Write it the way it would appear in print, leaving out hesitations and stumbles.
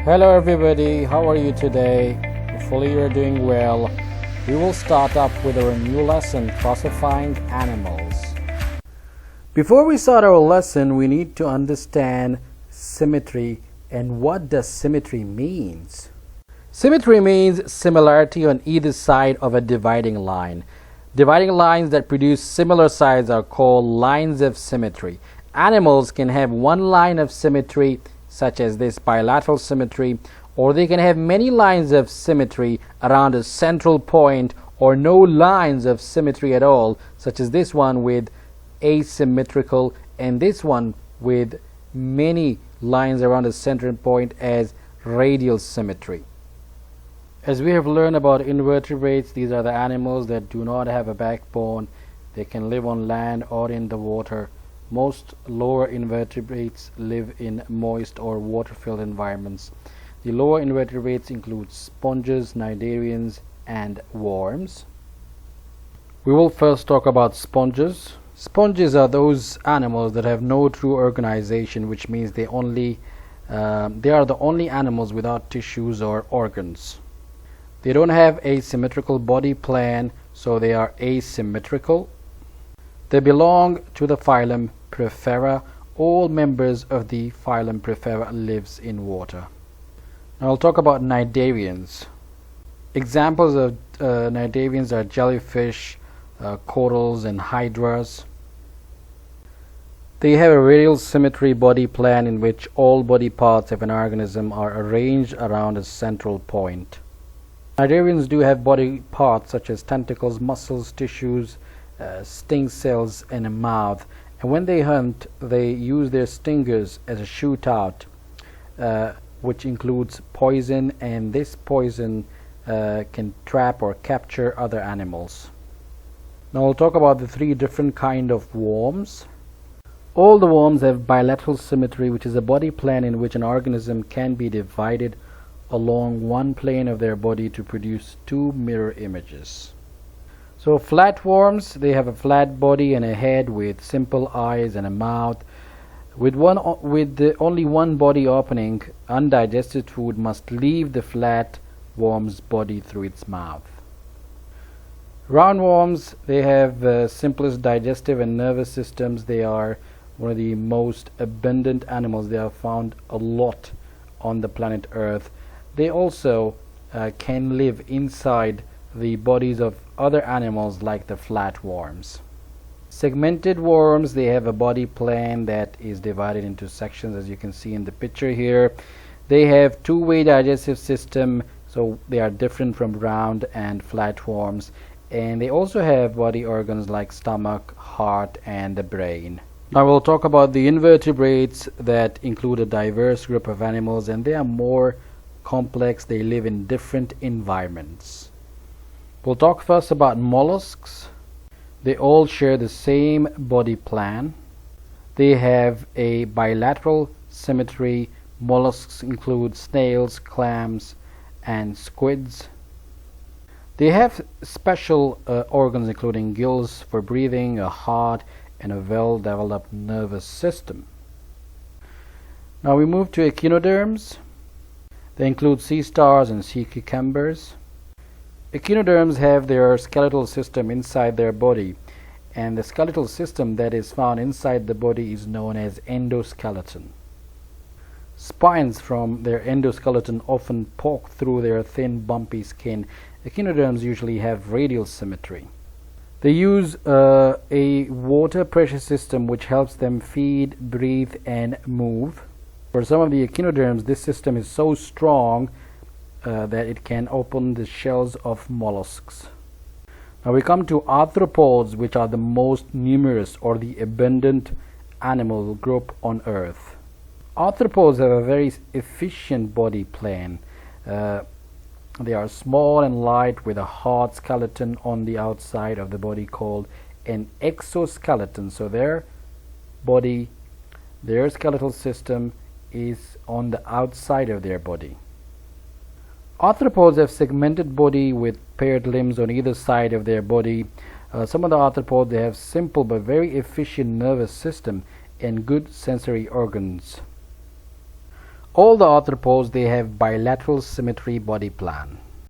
Hello everybody, how are you today? Hopefully you're doing well. We will start up with our new lesson, classifying animals. Before we start our lesson, we need to understand symmetry and what does symmetry means. Symmetry means similarity on either side of a dividing line. Dividing lines that produce similar sides are called lines of symmetry. Animals can have one line of symmetry, such as this bilateral symmetry, or they can have many lines of symmetry around a central point, or no lines of symmetry at all, such as this one with asymmetrical and this one with many lines around a central point as radial symmetry. As we have learned about invertebrates, these are the animals that do not have a backbone. They can live on land or in the water. Most lower invertebrates live in moist or water-filled environments. The lower invertebrates include sponges, cnidarians, and worms. We will first talk about sponges. Sponges are those animals that have no true organization, which means they are the only animals without tissues or organs. They don't have a symmetrical body plan, so they are asymmetrical. They belong to the phylum Porifera. All members of the phylum Porifera lives in water. Now I'll talk about cnidarians. Examples of cnidarians are jellyfish, corals, and hydras. They have a radial symmetry body plan in which all body parts of an organism are arranged around a central point. Cnidarians do have body parts such as tentacles, muscles, tissues, sting cells, and a mouth. And when they hunt, they use their stingers as a shootout, which includes poison, and this poison can trap or capture other animals. Now we'll talk about the three different kinds of worms. All the worms have bilateral symmetry, which is a body plan in which an organism can be divided along one plane of their body to produce two mirror images. So flatworms, they have a flat body and a head with simple eyes and a mouth. With only one body opening, undigested food must leave the flatworm's body through its mouth. Roundworms, they have simplest digestive and nervous systems. They are one of the most abundant animals. They are found a lot on the planet Earth. They also can live inside the bodies of other animals like the flatworms. Segmented worms, they have a body plan that is divided into sections, as you can see in the picture here. They have two-way digestive system, so they are different from round and flatworms, and they also have body organs like stomach, heart, and the brain. Now we'll talk about the invertebrates that include a diverse group of animals, and they are more complex. They live in different environments. We'll talk first about mollusks. They all share the same body plan. They have a bilateral symmetry. Mollusks include snails, clams, and squids. They have special organs including gills for breathing, a heart, and a well-developed nervous system. Now we move to echinoderms. They include sea stars and sea cucumbers. Echinoderms have their skeletal system inside their body, and the skeletal system that is found inside the body is known as endoskeleton. Spines from their endoskeleton often poke through their thin, bumpy skin. Echinoderms usually have radial symmetry. They use a water pressure system which helps them feed, breathe, and move. For some of the echinoderms, this system is so strong that it can open the shells of mollusks. Now we come to arthropods, which are the most numerous or the abundant animal group on Earth. Arthropods have a very efficient body plan. They are small and light with a hard skeleton on the outside of the body called an exoskeleton. So their skeletal system is on the outside of their body. Arthropods have segmented body with paired limbs on either side of their body. Some of the arthropods, they have simple but very efficient nervous system and good sensory organs. All the arthropods, they have bilateral symmetry body plan.